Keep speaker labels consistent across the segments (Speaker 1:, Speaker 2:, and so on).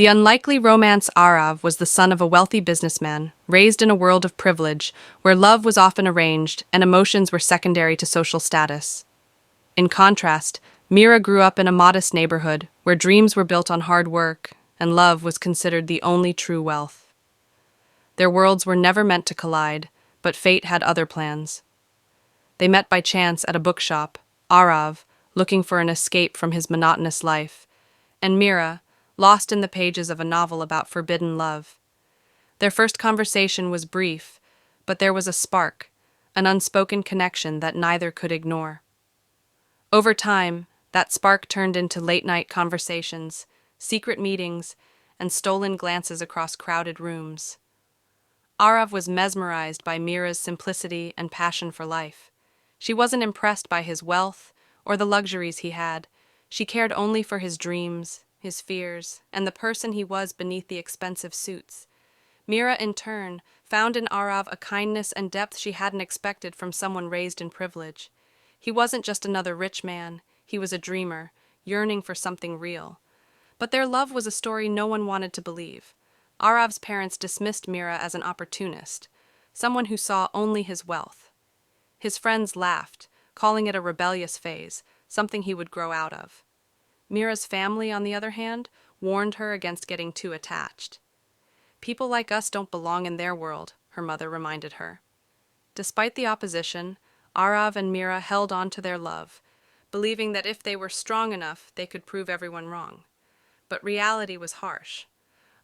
Speaker 1: The unlikely romance Aarav was the son of a wealthy businessman, raised in a world of privilege, where love was often arranged and emotions were secondary to social status. In contrast, Meera grew up in a modest neighborhood where dreams were built on hard work and love was considered the only true wealth. Their worlds were never meant to collide, but fate had other plans. They met by chance at a bookshop, Aarav, looking for an escape from his monotonous life, and Meera, lost in the pages of a novel about forbidden love. Their first conversation was brief, but there was a spark, an unspoken connection that neither could ignore. Over time, that spark turned into late-night conversations, secret meetings, and stolen glances across crowded rooms. Aarav was mesmerized by Meera's simplicity and passion for life. She wasn't impressed by his wealth or the luxuries he had. She cared only for his dreams, his fears, and the person he was beneath the expensive suits. Meera, in turn, found in Aarav a kindness and depth she hadn't expected from someone raised in privilege. He wasn't just another rich man, he was a dreamer, yearning for something real. But their love was a story no one wanted to believe. Aarav's parents dismissed Meera as an opportunist, someone who saw only his wealth. His friends laughed, calling it a rebellious phase, something he would grow out of. Meera's family, on the other hand, warned her against getting too attached. "People like us don't belong in their world," her mother reminded her. Despite the opposition, Aarav and Meera held on to their love, believing that if they were strong enough, they could prove everyone wrong. But reality was harsh.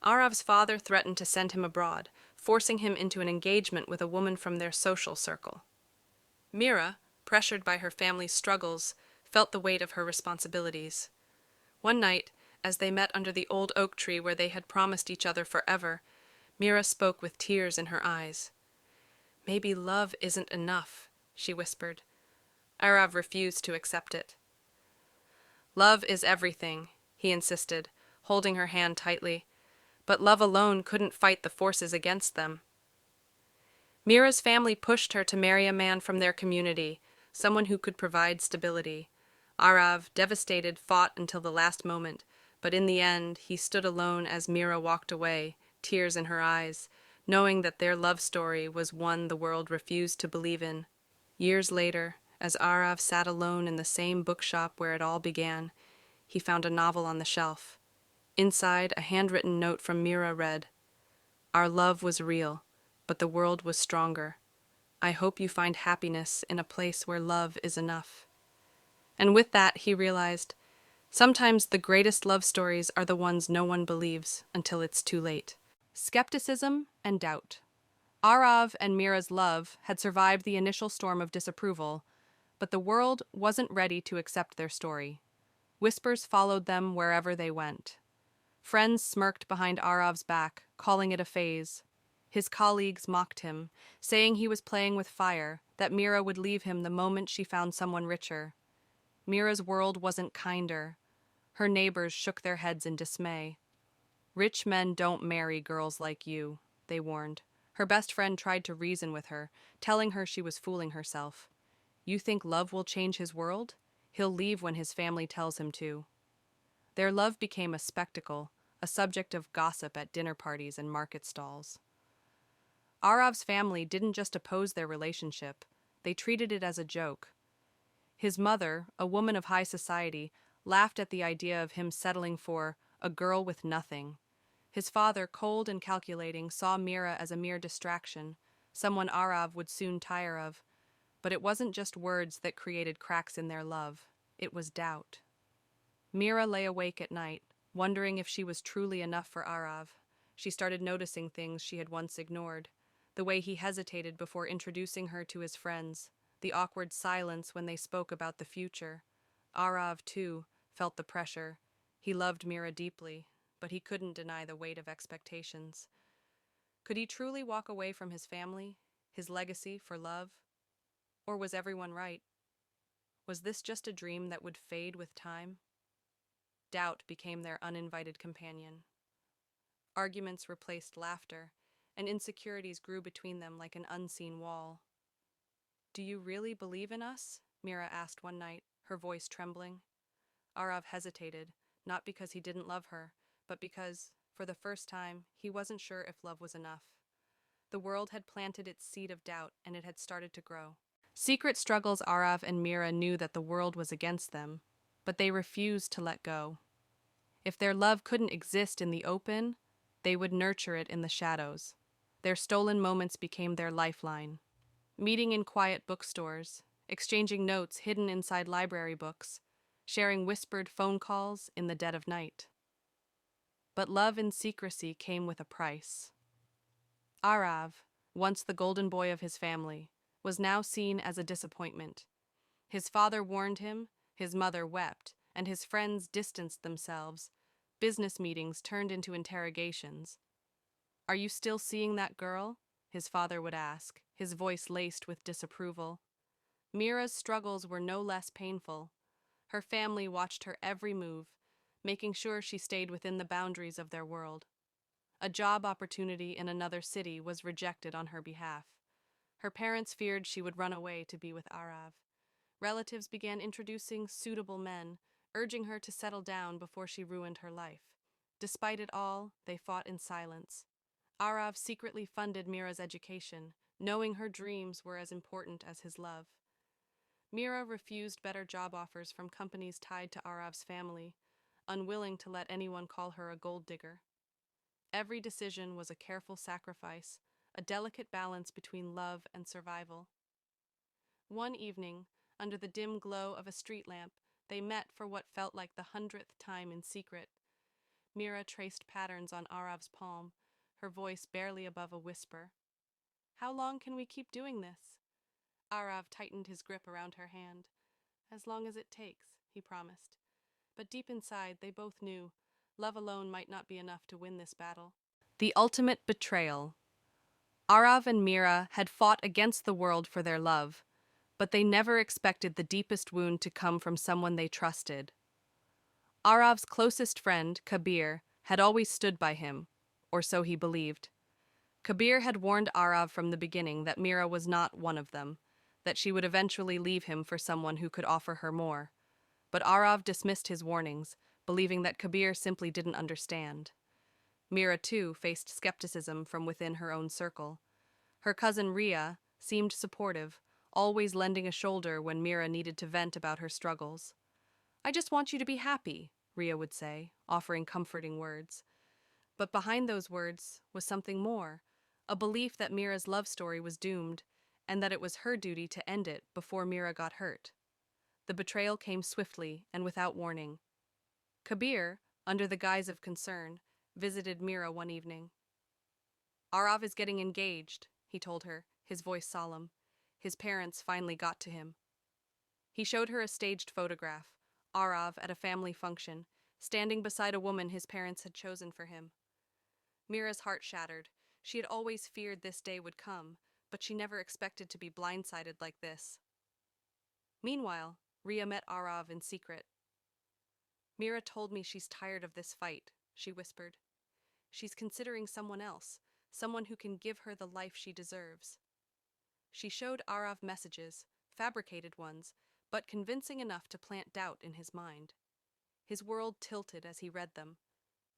Speaker 1: Aarav's father threatened to send him abroad, forcing him into an engagement with a woman from their social circle. Meera, pressured by her family's struggles, felt the weight of her responsibilities. One night, as they met under the old oak tree where they had promised each other forever, Meera spoke with tears in her eyes. "Maybe love isn't enough," she whispered. Aarav refused to accept it. "Love is everything," he insisted, holding her hand tightly. But love alone couldn't fight the forces against them. Meera's family pushed her to marry a man from their community, someone who could provide stability. Aarav, devastated, fought until the last moment, but in the end, he stood alone as Meera walked away, tears in her eyes, knowing that their love story was one the world refused to believe in. Years later, as Aarav sat alone in the same bookshop where it all began, he found a novel on the shelf. Inside, a handwritten note from Meera read, "Our love was real, but the world was stronger. I hope you find happiness in a place where love is enough." And with that, he realized, sometimes the greatest love stories are the ones no one believes until it's too late. Skepticism and doubt. Aarav and Meera's love had survived the initial storm of disapproval, but the world wasn't ready to accept their story. Whispers followed them wherever they went. Friends smirked behind Aarav's back, calling it a phase. His colleagues mocked him, saying he was playing with fire, that Meera would leave him the moment she found someone richer. Meera's world wasn't kinder. Her neighbors shook their heads in dismay. "Rich men don't marry girls like you," they warned. Her best friend tried to reason with her, telling her she was fooling herself. "You think love will change his world? He'll leave when his family tells him to." Their love became a spectacle, a subject of gossip at dinner parties and market stalls. Aarav's family didn't just oppose their relationship, they treated it as a joke. His mother, a woman of high society, laughed at the idea of him settling for a girl with nothing. His father, cold and calculating, saw Meera as a mere distraction, someone Aarav would soon tire of. But it wasn't just words that created cracks in their love, it was doubt. Meera lay awake at night, wondering if she was truly enough for Aarav. She started noticing things she had once ignored. The way he hesitated before introducing her to his friends, the awkward silence when they spoke about the future. Aarav, too, felt the pressure. He loved Meera deeply, but he couldn't deny the weight of expectations. Could he truly walk away from his family, his legacy, for love? Or was everyone right? Was this just a dream that would fade with time? Doubt became their uninvited companion. Arguments replaced laughter, and insecurities grew between them like an unseen wall. "Do you really believe in us?" Meera asked one night, her voice trembling. Aarav hesitated, not because he didn't love her, but because, For the first time, he wasn't sure if love was enough. The world had planted its seed of doubt, and it had started to grow. Secret struggles. Aarav and Meera knew that the world was against them, but they refused to let go. If their love couldn't exist in the open, they would nurture it in the shadows. Their stolen moments became their lifeline. Meeting in quiet bookstores, exchanging notes hidden inside library books, sharing whispered phone calls in the dead of night. But love in secrecy came with a price. Aarav, once the golden boy of his family, was now seen as a disappointment. His father warned him, his mother wept, and his friends distanced themselves. Business meetings turned into interrogations. "Are you still seeing that girl?" his father would ask, his voice laced with disapproval. Meera's struggles were no less painful. Her family watched her every move, making sure she stayed within the boundaries of their world. A job opportunity in another city was rejected on her behalf. Her parents feared she would run away to be with Aarav. Relatives began introducing suitable men, urging her to settle down before she ruined her life. Despite it all, they fought in silence. Aarav secretly funded Meera's education, knowing her dreams were as important as his love. Meera refused better job offers from companies tied to Aarav's family, unwilling to let anyone call her a gold digger. Every decision was a careful sacrifice, a delicate balance between love and survival. One evening, under the dim glow of a street lamp, they met for what felt like the 100th time in secret. Meera traced patterns on Aarav's palm, her voice barely above a whisper. "How long can we keep doing this?" Aarav tightened his grip around her hand. "As long as it takes," he promised. But deep inside, they both knew love alone might not be enough to win this battle. The ultimate betrayal. Aarav and Meera had fought against the world for their love, but they never expected the deepest wound to come from someone they trusted. Aarav's closest friend, Kabir, had always stood by him, or so he believed. Kabir had warned Aarav from the beginning that Meera was not one of them, that she would eventually leave him for someone who could offer her more. But Aarav dismissed his warnings, believing that Kabir simply didn't understand. Meera, too, faced skepticism from within her own circle. Her cousin Rhea seemed supportive, always lending a shoulder when Meera needed to vent about her struggles. "I just want you to be happy," Rhea would say, offering comforting words. But behind those words was something more, a belief that Meera's love story was doomed, and that it was her duty to end it before Meera got hurt. The betrayal came swiftly and without warning. Kabir, under the guise of concern, visited Meera one evening. "Aarav is getting engaged," he told her, his voice solemn. His parents finally got to him. He showed her a staged photograph, Aarav at a family function, standing beside a woman his parents had chosen for him. Meera's heart shattered. She had always feared this day would come, but she never expected to be blindsided like this. Meanwhile, Rhea met Aarav in secret. "Meera told me she's tired of this fight," she whispered. "She's considering someone else, someone who can give her the life she deserves." She showed Aarav messages, fabricated ones, but convincing enough to plant doubt in his mind. His world tilted as he read them.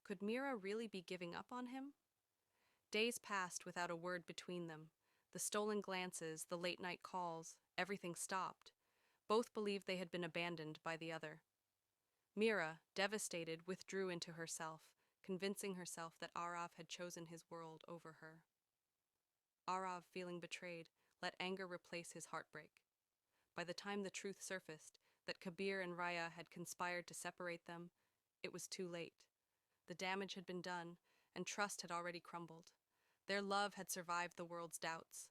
Speaker 1: Could Meera really be giving up on him? Days passed without a word between them. The stolen glances, the late-night calls, everything stopped. Both believed they had been abandoned by the other. Meera, devastated, withdrew into herself, convincing herself that Aarav had chosen his world over her. Aarav, feeling betrayed, let anger replace his heartbreak. By the time the truth surfaced, that Kabir and Raya had conspired to separate them, it was too late. The damage had been done, and trust had already crumbled. Their love had survived the world's doubts,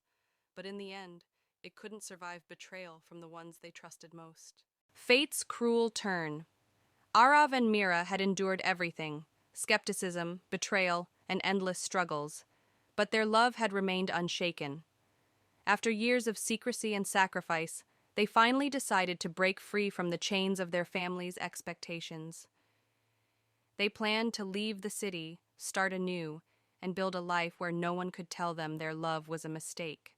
Speaker 1: but in the end, it couldn't survive betrayal from the ones they trusted most. Fate's cruel turn. Aarav and Meera had endured everything, skepticism, betrayal, and endless struggles, but their love had remained unshaken. After years of secrecy and sacrifice, they finally decided to break free from the chains of their family's expectations. They planned to leave the city, start anew, and build a life where no one could tell them their love was a mistake.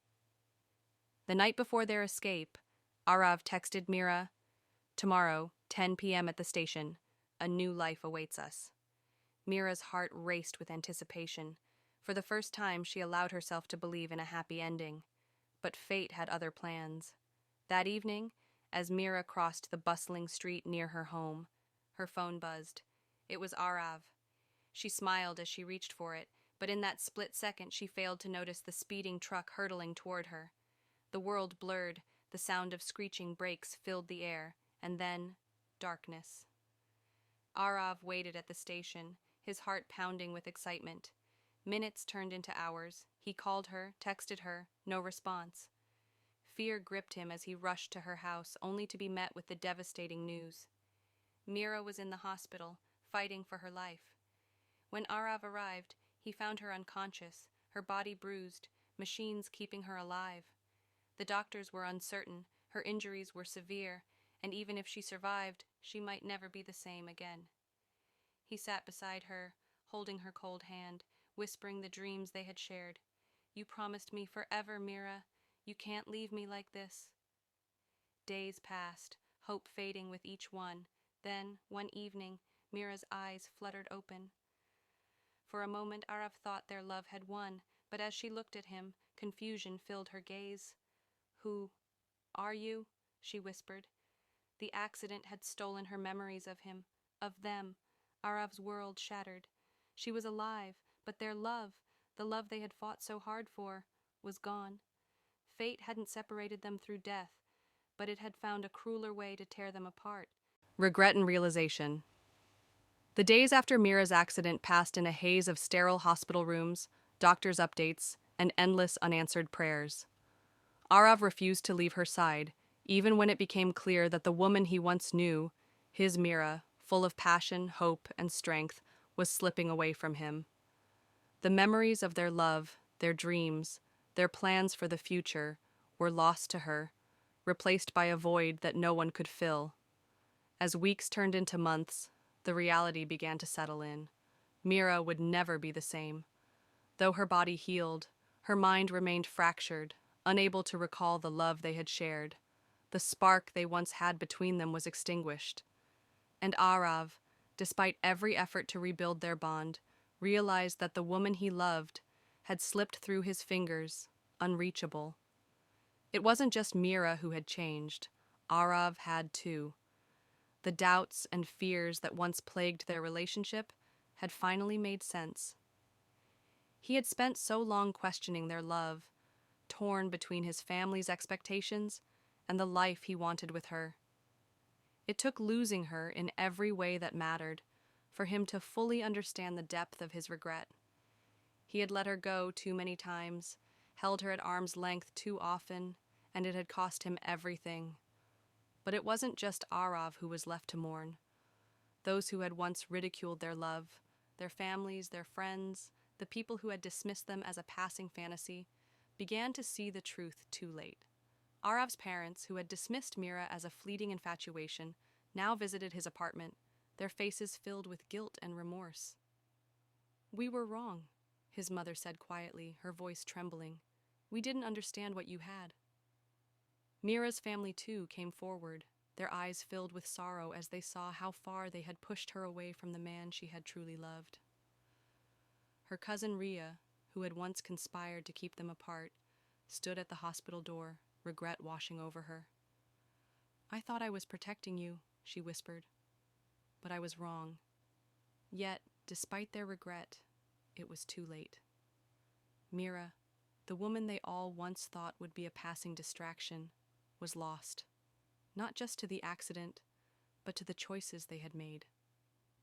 Speaker 1: The night before their escape, Aarav texted Meera, "Tomorrow, 10 p.m. at the station. A new life awaits us." Mira's heart raced with anticipation. For the first time, she allowed herself to believe in a happy ending. But fate had other plans. That evening, as Meera crossed the bustling street near her home, her phone buzzed. It was Aarav. She smiled as she reached for it, but in that split second she failed to notice the speeding truck hurtling toward her. The world blurred, the sound of screeching brakes filled the air, and then darkness. Aarav waited at the station, his heart pounding with excitement. Minutes turned into hours. He called her, texted her, no response. Fear gripped him as he rushed to her house, only to be met with the devastating news. Meera was in the hospital, fighting for her life. When Aarav arrived, he found her unconscious, her body bruised, machines keeping her alive. The doctors were uncertain, her injuries were severe, and even if she survived, she might never be the same again. He sat beside her, holding her cold hand, whispering the dreams they had shared. "You promised me forever, Meera. You can't leave me like this." Days passed, hope fading with each one. Then, one evening, Meera's eyes fluttered open. For a moment, Aarav thought their love had won, but as she looked at him, confusion filled her gaze. "Who are you?" she whispered. The accident had stolen her memories of him, of them. Aarav's world shattered. She was alive, but their love, the love they had fought so hard for, was gone. Fate hadn't separated them through death, but it had found a crueler way to tear them apart. Regret and realization. The days after Meera's accident passed in a haze of sterile hospital rooms, doctors' updates, and endless unanswered prayers. Aarav refused to leave her side, even when it became clear that the woman he once knew, his Meera, full of passion, hope, and strength, was slipping away from him. The memories of their love, their dreams, their plans for the future, were lost to her, replaced by a void that no one could fill. As weeks turned into months, the reality began to settle in. Meera would never be the same. Though her body healed, her mind remained fractured, unable to recall the love they had shared. The spark they once had between them was extinguished. And Aarav, despite every effort to rebuild their bond, realized that the woman he loved had slipped through his fingers, unreachable. It wasn't just Meera who had changed. Aarav had too. The doubts and fears that once plagued their relationship had finally made sense. He had spent so long questioning their love, torn between his family's expectations and the life he wanted with her. It took losing her in every way that mattered for him to fully understand the depth of his regret. He had let her go too many times, held her at arm's length too often, and it had cost him everything. But it wasn't just Aarav who was left to mourn. Those who had once ridiculed their love, their families, their friends, the people who had dismissed them as a passing fantasy, began to see the truth too late. Aarav's parents, who had dismissed Meera as a fleeting infatuation, now visited his apartment, their faces filled with guilt and remorse. "We were wrong," his mother said quietly, her voice trembling. "We didn't understand what you had." Meera's family, too, came forward, their eyes filled with sorrow as they saw how far they had pushed her away from the man she had truly loved. Her cousin Rhea, who had once conspired to keep them apart, stood at the hospital door, regret washing over her. "I thought I was protecting you," she whispered, "but I was wrong." Yet, despite their regret, it was too late. Meera, the woman they all once thought would be a passing distraction, was lost, not just to the accident, but to the choices they had made.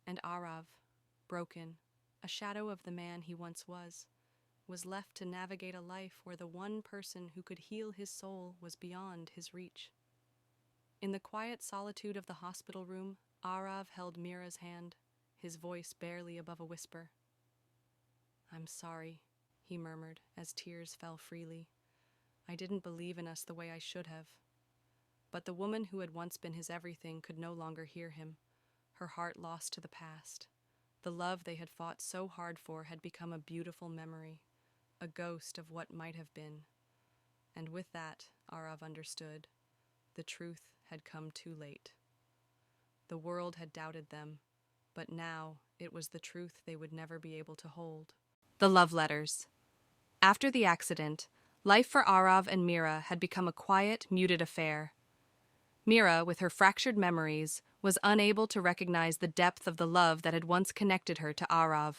Speaker 1: And Aarav, broken, a shadow of the man he once was left to navigate a life where the one person who could heal his soul was beyond his reach. In the quiet solitude of the hospital room, Aarav held Meera's hand, his voice barely above a whisper. "I'm sorry," he murmured as tears fell freely. "I didn't believe in us the way I should have." But the woman who had once been his everything could no longer hear him, her heart lost to the past. The love they had fought so hard for had become a beautiful memory, a ghost of what might have been. And with that, Aarav understood, the truth had come too late. The world had doubted them, but now it was the truth they would never be able to hold. The love letters. After the accident, life for Aarav and Meera had become a quiet, muted affair. Meera, with her fractured memories, was unable to recognize the depth of the love that had once connected her to Aarav.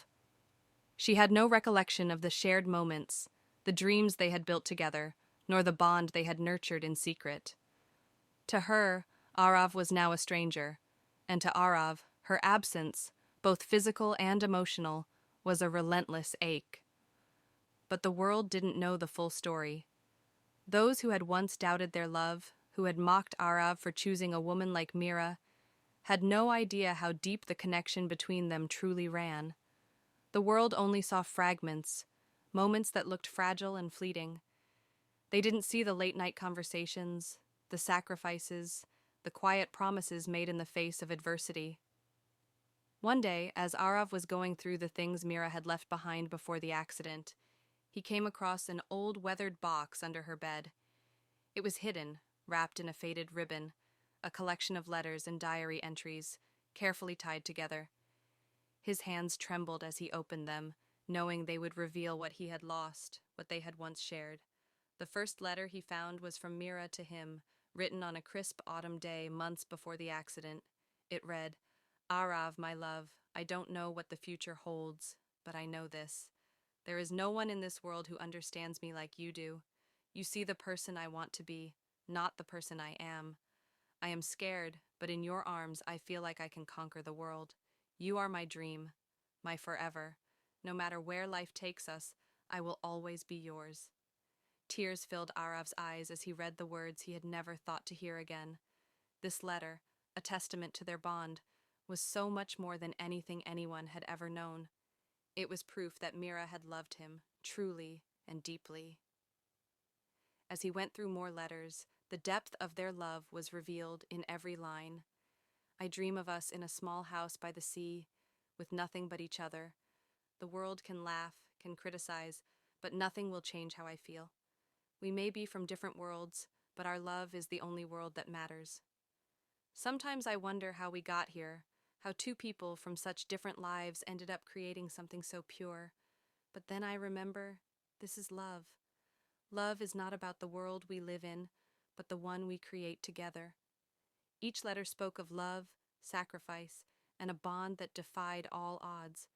Speaker 1: She had no recollection of the shared moments, the dreams they had built together, nor the bond they had nurtured in secret. To her, Aarav was now a stranger, and to Aarav, her absence, both physical and emotional, was a relentless ache. But the world didn't know the full story. Those who had once doubted their love, who had mocked Aarav for choosing a woman like Meera, had no idea how deep the connection between them truly ran. The world only saw fragments, moments that looked fragile and fleeting. They didn't see the late-night conversations, the sacrifices, the quiet promises made in the face of adversity. One day, as Aarav was going through the things Meera had left behind before the accident, he came across an old weathered box under her bed. It was hidden, wrapped in a faded ribbon, a collection of letters and diary entries, carefully tied together. His hands trembled as he opened them, knowing they would reveal what he had lost, what they had once shared. The first letter he found was from Meera to him, written on a crisp autumn day months before the accident. It read, "Aarav, my love, I don't know what the future holds, but I know this. There is no one in this world who understands me like you do. You see the person I want to be, not the person I am. I am scared, but in your arms I feel like I can conquer the world. You are my dream, my forever. No matter where life takes us, I will always be yours." Tears filled Aarav's eyes as he read the words he had never thought to hear again. This letter, a testament to their bond, was so much more than anything anyone had ever known. It was proof that Meera had loved him, truly and deeply. As he went through more letters, the depth of their love was revealed in every line. "I dream of us in a small house by the sea, with nothing but each other. The world can laugh, can criticize, but nothing will change how I feel. We may be from different worlds, but our love is the only world that matters. Sometimes I wonder how we got here, how two people from such different lives ended up creating something so pure. But then I remember, this is love. Love is not about the world we live in, but the one we create together." Each letter spoke of love, sacrifice, and a bond that defied all odds.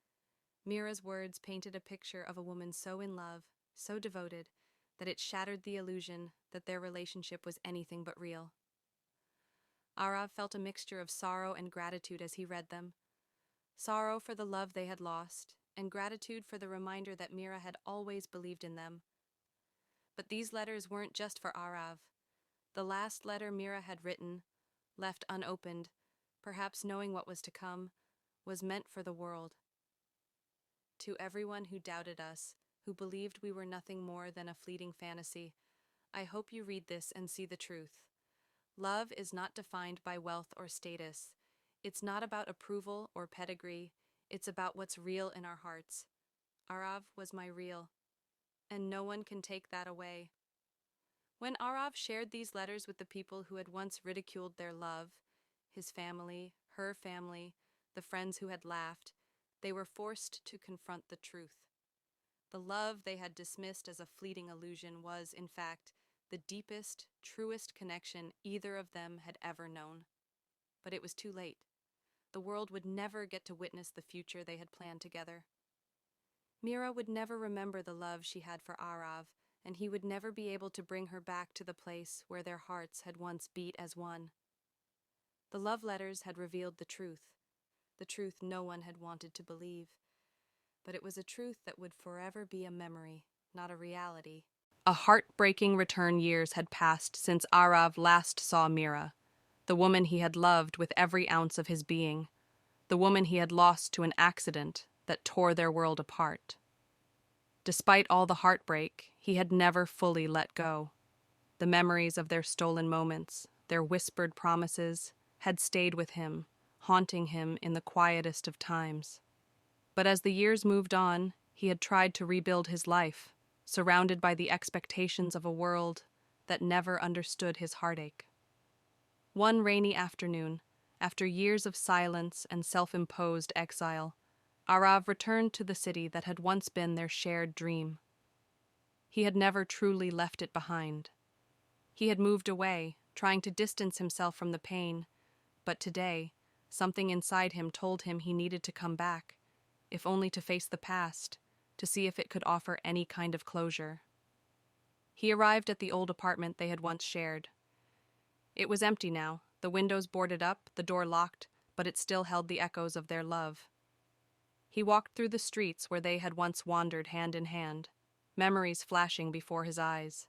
Speaker 1: Meera's words painted a picture of a woman so in love, so devoted, that it shattered the illusion that their relationship was anything but real. Aarav felt a mixture of sorrow and gratitude as he read them. Sorrow for the love they had lost, and gratitude for the reminder that Meera had always believed in them. But these letters weren't just for Aarav. The last letter Meera had written, left unopened, perhaps knowing what was to come, was meant for the world. "To everyone who doubted us, who believed we were nothing more than a fleeting fantasy, I hope you read this and see the truth. Love is not defined by wealth or status. It's not about approval or pedigree. It's about what's real in our hearts. Aarav was my real, and no one can take that away." When Aarav shared these letters with the people who had once ridiculed their love, his family, her family, the friends who had laughed, they were forced to confront the truth. The love they had dismissed as a fleeting illusion was, in fact, the deepest, truest connection either of them had ever known. But it was too late. The world would never get to witness the future they had planned together. Meera would never remember the love she had for Aarav, and he would never be able to bring her back to the place where their hearts had once beat as one. The love letters had revealed the truth no one had wanted to believe. But it was a truth that would forever be a memory, not a reality. A heartbreaking return years had passed since Aarav last saw Meera, the woman he had loved with every ounce of his being, the woman he had lost to an accident that tore their world apart. Despite all the heartbreak, he had never fully let go. The memories of their stolen moments, their whispered promises, had stayed with him, haunting him in the quietest of times. But as the years moved on, he had tried to rebuild his life, surrounded by the expectations of a world that never understood his heartache. One rainy afternoon, After years of silence and self-imposed exile, Aarav returned to the city that had once been their shared dream. He had never truly left it behind. He had moved away, trying to distance himself from the pain, but today, something inside him told him he needed to come back, if only to face the past, to see if it could offer any kind of closure. He arrived at the old apartment they had once shared. It was empty now, the windows boarded up, the door locked, but it still held the echoes of their love. He walked through the streets where they had once wandered hand in hand, memories flashing before his eyes.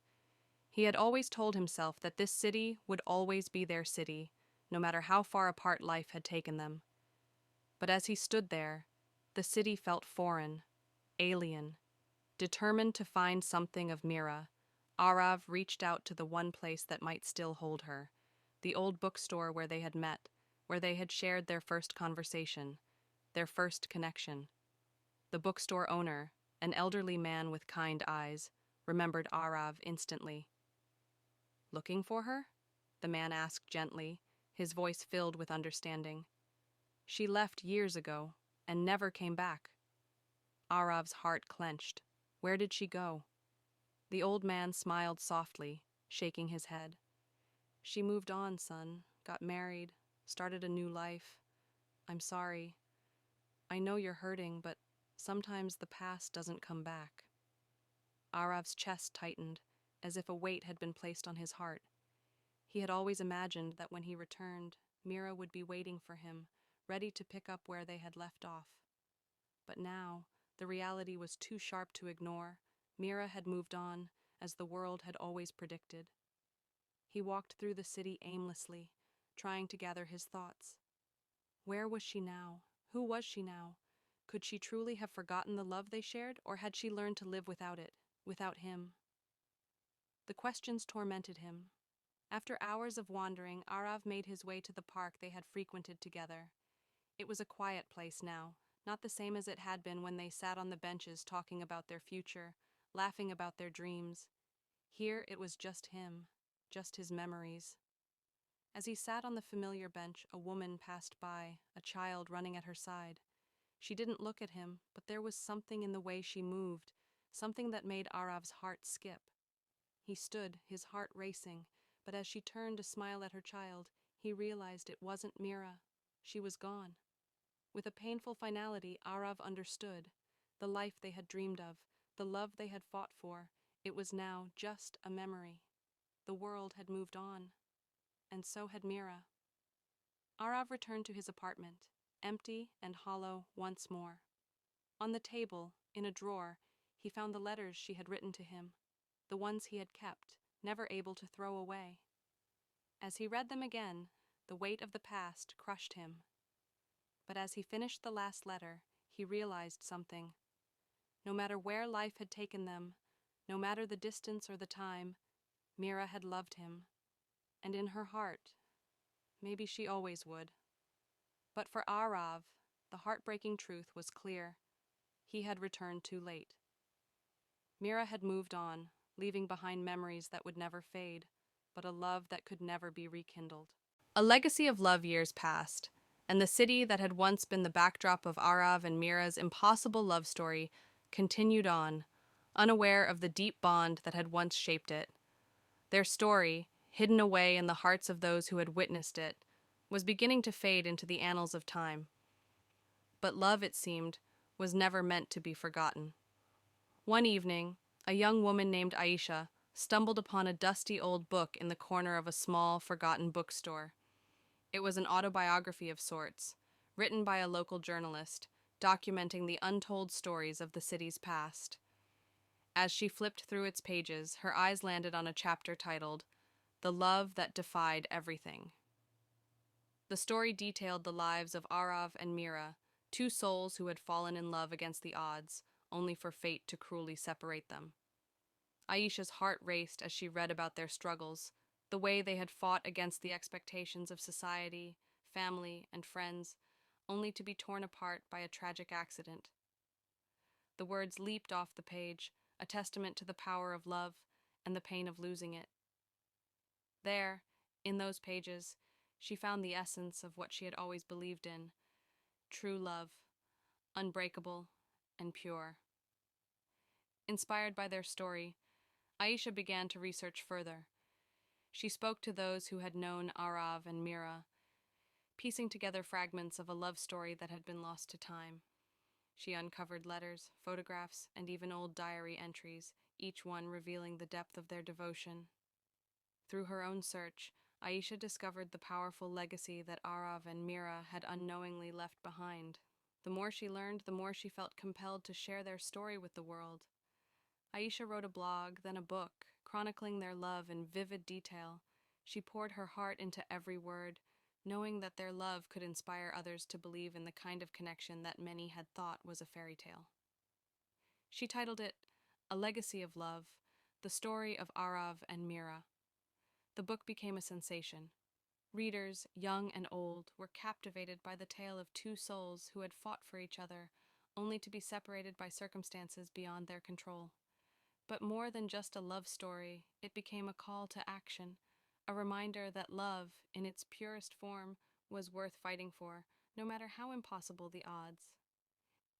Speaker 1: He had always told himself that this city would always be their city, no matter how far apart life had taken them. But as he stood there, the city felt foreign, alien. Determined to find something of Meera, Aarav reached out to the one place that might still hold her, the old bookstore where they had met, where they had shared their first conversation, their first connection. The bookstore owner, an elderly man with kind eyes, remembered Aarav instantly. "Looking for her?" the man asked gently, his voice filled with understanding. "She left years ago and never came back." Aarav's heart clenched. Where did she go? The old man smiled softly, shaking his head. "She moved on, son, got married, started a new life. I'm sorry. I know you're hurting, but sometimes the past doesn't come back." Aarav's chest tightened, as if a weight had been placed on his heart. He had always imagined that when he returned, Meera would be waiting for him, ready to pick up where they had left off. But now, the reality was too sharp to ignore. Meera had moved on, as the world had always predicted. He walked through the city aimlessly, trying to gather his thoughts. Where was she now? Who was she now? Could she truly have forgotten the love they shared, or had she learned to live without it, without him? The questions tormented him. After hours of wandering, Aarav made his way to the park they had frequented together. It was a quiet place now, not the same as it had been when they sat on the benches talking about their future, laughing about their dreams. Here it was just him, just his memories. As he sat on the familiar bench, a woman passed by, a child running at her side. She didn't look at him, but there was something in the way she moved, something that made Aarav's heart skip. He stood, his heart racing, but as she turned to smile at her child, he realized it wasn't Meera. She was gone. With a painful finality, Aarav understood. The life they had dreamed of, the love they had fought for, it was now just a memory. The world had moved on. And so had Meera. Aarav returned to his apartment, empty and hollow once more. On the table, in a drawer, he found the letters she had written to him, the ones he had kept, never able to throw away. As he read them again, the weight of the past crushed him. But as he finished the last letter, he realized something. No matter where life had taken them, no matter the distance or the time, Meera had loved him. And in her heart, maybe she always would. But for Aarav, the heartbreaking truth was clear. He had returned too late. Meera had moved on, leaving behind memories that would never fade, but a love that could never be rekindled. A legacy of love years passed, and the city that had once been the backdrop of Aarav and Meera's impossible love story continued on, unaware of the deep bond that had once shaped it. Their story, hidden away in the hearts of those who had witnessed it, was beginning to fade into the annals of time. But love, it seemed, was never meant to be forgotten. One evening, a young woman named Aisha stumbled upon a dusty old book in the corner of a small, forgotten bookstore. It was an autobiography of sorts, written by a local journalist, documenting the untold stories of the city's past. As she flipped through its pages, her eyes landed on a chapter titled, "The Love That Defied Everything." The story detailed the lives of Aarav and Meera, two souls who had fallen in love against the odds, only for fate to cruelly separate them. Aisha's heart raced as she read about their struggles, the way they had fought against the expectations of society, family, and friends, only to be torn apart by a tragic accident. The words leaped off the page, a testament to the power of love and the pain of losing it. There, in those pages, she found the essence of what she had always believed in: true love, unbreakable and pure. Inspired by their story, Aisha began to research further. She spoke to those who had known Aarav and Meera, piecing together fragments of a love story that had been lost to time. She uncovered letters, photographs, and even old diary entries, each one revealing the depth of their devotion. Through her own search, Aisha discovered the powerful legacy that Aarav and Meera had unknowingly left behind. The more she learned, the more she felt compelled to share their story with the world. Aisha wrote a blog, then a book, chronicling their love in vivid detail. She poured her heart into every word, knowing that their love could inspire others to believe in the kind of connection that many had thought was a fairy tale. She titled it A Legacy of Love, The Story of Aarav and Meera. The book became a sensation. Readers, young and old, were captivated by the tale of two souls who had fought for each other, only to be separated by circumstances beyond their control. But more than just a love story, it became a call to action, a reminder that love, in its purest form, was worth fighting for, no matter how impossible the odds.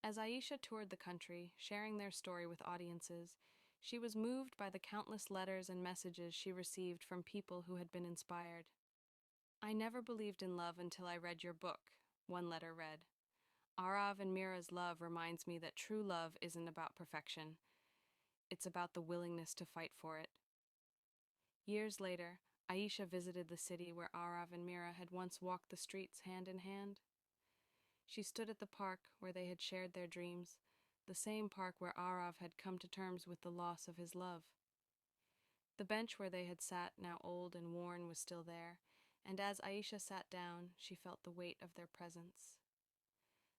Speaker 1: As Aisha toured the country, sharing their story with audiences, she was moved by the countless letters and messages she received from people who had been inspired. "I never believed in love until I read your book," one letter read. "Aarav and Meera's love reminds me that true love isn't about perfection. It's about the willingness to fight for it." Years later, Aisha visited the city where Aarav and Meera had once walked the streets hand in hand. She stood at the park where they had shared their dreams, the same park where Aarav had come to terms with the loss of his love. The bench where they had sat, now old and worn, was still there, and as Aisha sat down, she felt the weight of their presence.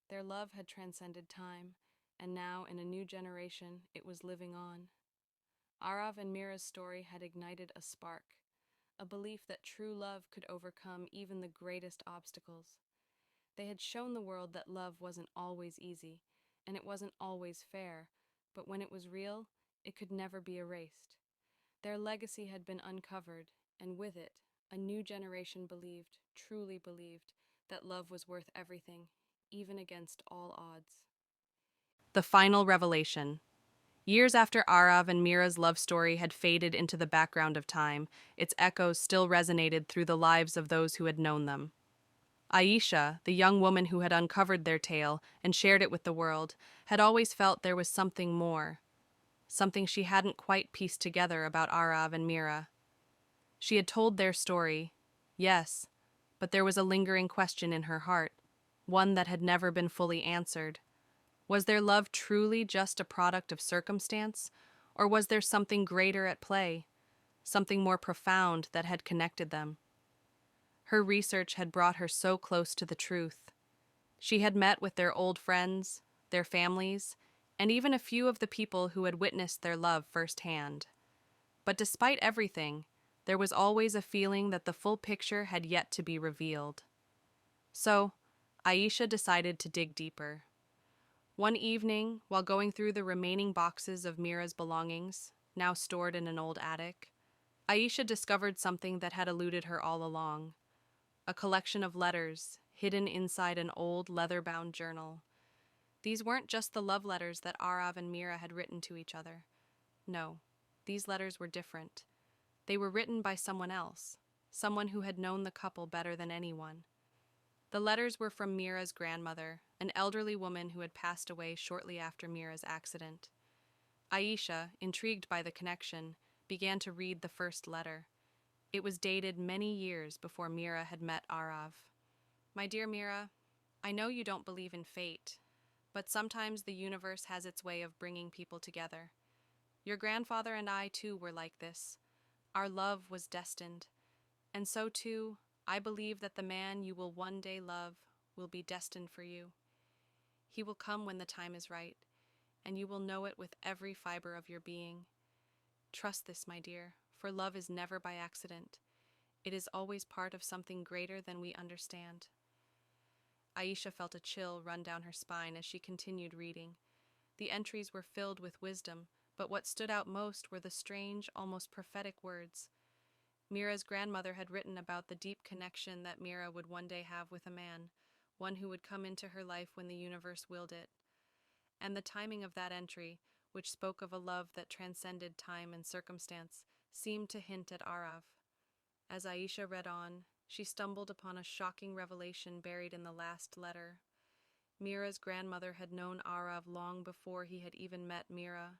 Speaker 1: Their love had transcended time, and now, in a new generation, it was living on. Aarav and Meera's story had ignited a spark, a belief that true love could overcome even the greatest obstacles. They had shown the world that love wasn't always easy, and it wasn't always fair, but when it was real, it could never be erased. Their legacy had been uncovered, and with it, a new generation believed, truly believed, that love was worth everything, even against all odds. The final revelation. Years after Aarav and Meera's love story had faded into the background of time, its echoes still resonated through the lives of those who had known them. Aisha, the young woman who had uncovered their tale and shared it with the world, had always felt there was something more, something she hadn't quite pieced together about Aarav and Meera. She had told their story, yes, but there was a lingering question in her heart, one that had never been fully answered. Was their love truly just a product of circumstance, or was there something greater at play, something more profound that had connected them? Her research had brought her so close to the truth. She had met with their old friends, their families, and even a few of the people who had witnessed their love firsthand. But despite everything, there was always a feeling that the full picture had yet to be revealed. So, Aisha decided to dig deeper. One evening, while going through the remaining boxes of Meera's belongings, now stored in an old attic, Aisha discovered something that had eluded her all along: a collection of letters hidden inside an old leather-bound journal. These weren't just the love letters that Aarav and Meera had written to each other. No, these letters were different. They were written by someone else, someone who had known the couple better than anyone. The letters were from Meera's grandmother, an elderly woman who had passed away shortly after Meera's accident. Aisha, intrigued by the connection, began to read the first letter. It was dated many years before Meera had met Aarav. "My dear Meera, I know you don't believe in fate, but sometimes the universe has its way of bringing people together. Your grandfather and I, too, were like this. Our love was destined. And so, too, I believe that the man you will one day love will be destined for you. He will come when the time is right, and you will know it with every fiber of your being. Trust this, my dear, for love is never by accident. It is always part of something greater than we understand." Aisha felt a chill run down her spine as she continued reading. The entries were filled with wisdom, but what stood out most were the strange, almost prophetic words. Mira's grandmother had written about the deep connection that Mira would one day have with a man, one who would come into her life when the universe willed it. And the timing of that entry, which spoke of a love that transcended time and circumstance, seemed to hint at Aarav. As Aisha read on, she stumbled upon a shocking revelation buried in the last letter. Mira's grandmother had known Aarav long before he had even met Mira.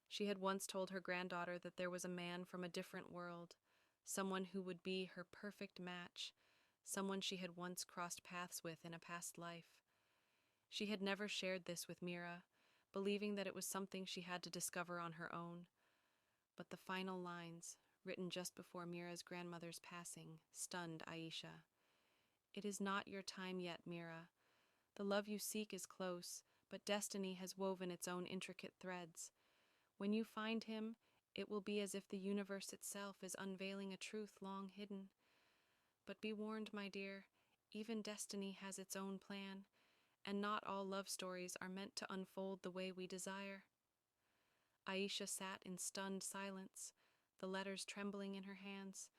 Speaker 1: She had once told her granddaughter that there was a man from a different world, someone who would be her perfect match, someone she had once crossed paths with in a past life. She had never shared this with Mira, believing that it was something she had to discover on her own. But the final lines, written just before Mira's grandmother's passing, stunned Aisha. "It is not your time yet, Mira. The love you seek is close, but destiny has woven its own intricate threads. When you find him, it will be as if the universe itself is unveiling a truth long hidden. But be warned, my dear, even destiny has its own plan, and not all love stories are meant to unfold the way we desire." Aisha sat in stunned silence, the letters trembling in her hands.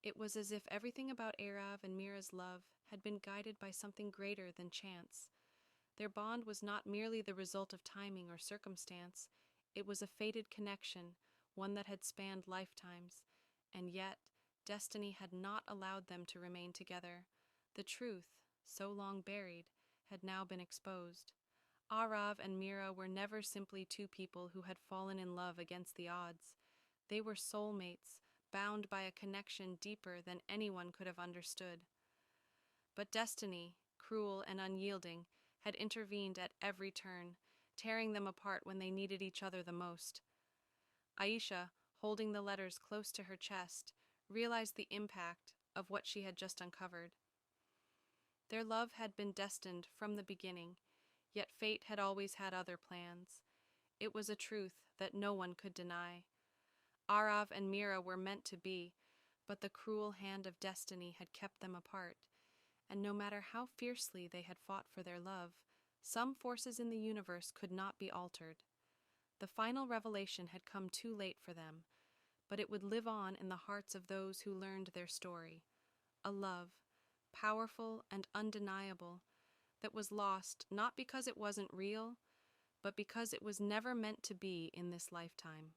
Speaker 1: It was as if everything about Aarav and Mira's love had been guided by something greater than chance. Their bond was not merely the result of timing or circumstance, it was a fated connection, one that had spanned lifetimes, and yet destiny had not allowed them to remain together. The truth, so long buried, had now been exposed. Aarav and Meera were never simply two people who had fallen in love against the odds. They were soulmates, bound by a connection deeper than anyone could have understood. But destiny, cruel and unyielding, had intervened at every turn, tearing them apart when they needed each other the most. Aisha, holding the letters close to her chest, realized the impact of what she had just uncovered. Their love had been destined from the beginning, yet fate had always had other plans. It was a truth that no one could deny. Aarav and Meera were meant to be, but the cruel hand of destiny had kept them apart, and no matter how fiercely they had fought for their love, some forces in the universe could not be altered. The final revelation had come too late for them, but it would live on in the hearts of those who learned their story. A love, powerful and undeniable, that was lost not because it wasn't real, but because it was never meant to be in this lifetime.